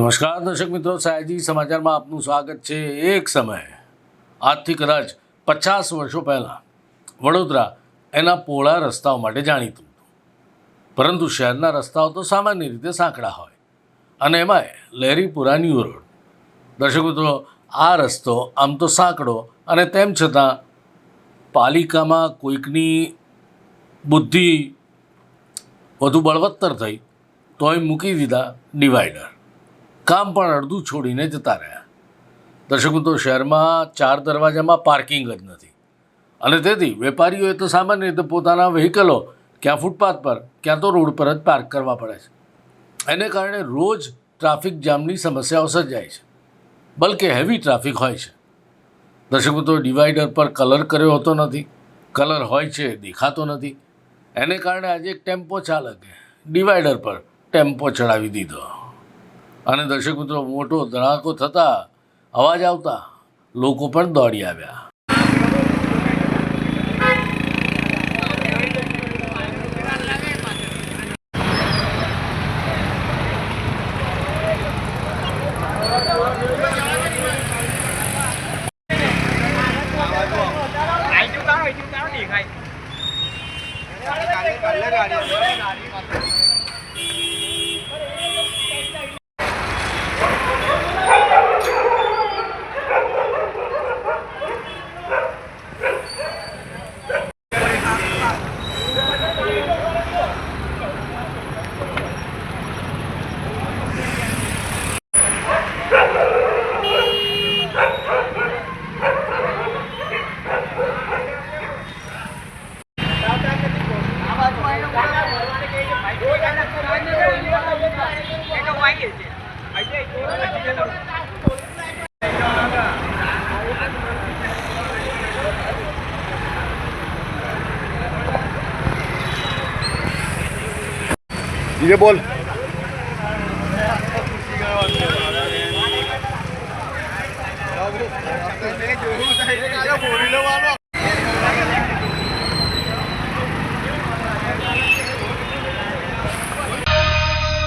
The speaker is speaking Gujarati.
નમસ્કાર દર્શક મિત્રો, સયાજી સમાચારમાં આપનું સ્વાગત છે। એક સમયે આજથી કદાચ 50 વર્ષો પહેલાં વડોદરા એના પહોળા રસ્તાઓ માટે જાણીતું હતું, પરંતુ શહેરના રસ્તાઓ તો સામાન્ય રીતે સાંકડા હોય અને એમાંય લહેરીપુરા ન્યૂ રોડ। દર્શક મિત્રો, આ રસ્તો આમ તો સાંકડો અને તેમ છતાં પાલિકામાં કોઈકની બુદ્ધિ વધુ બળવત્તર થઈ તોય મૂકી દીધા ડિવાઈડર। કામ પણ અડધું છોડીને જતા રહ્યા। દર્શક મિત્રો, શહેરમાં 4 દરવાજામાં પાર્કિંગ જ નથી અને તેથી વેપારીઓએ તો સામાન્ય રીતે પોતાના વ્હીકલો ક્યાં ફૂટપાથ પર ક્યાં તો રોડ પર જ પાર્ક કરવા પડે છે। એને કારણે રોજ ટ્રાફિક જામની સમસ્યાઓ સર્જાય છે, બલકે હેવી ટ્રાફિક હોય છે। દર્શક મિત્રો, ડિવાઈડર પર કલર કર્યો હોતો નથી, કલર હોય છે દેખાતો નથી। એને કારણે આજે એક ટેમ્પો ચાલકે ડિવાઈડર પર ટેમ્પો ચડાવી દીધો અને દર્શક મિત્રો, મોટો ધડાકો થતાં અવાજ આવતા લોકો પણ દોડી આવ્યા। ये बोल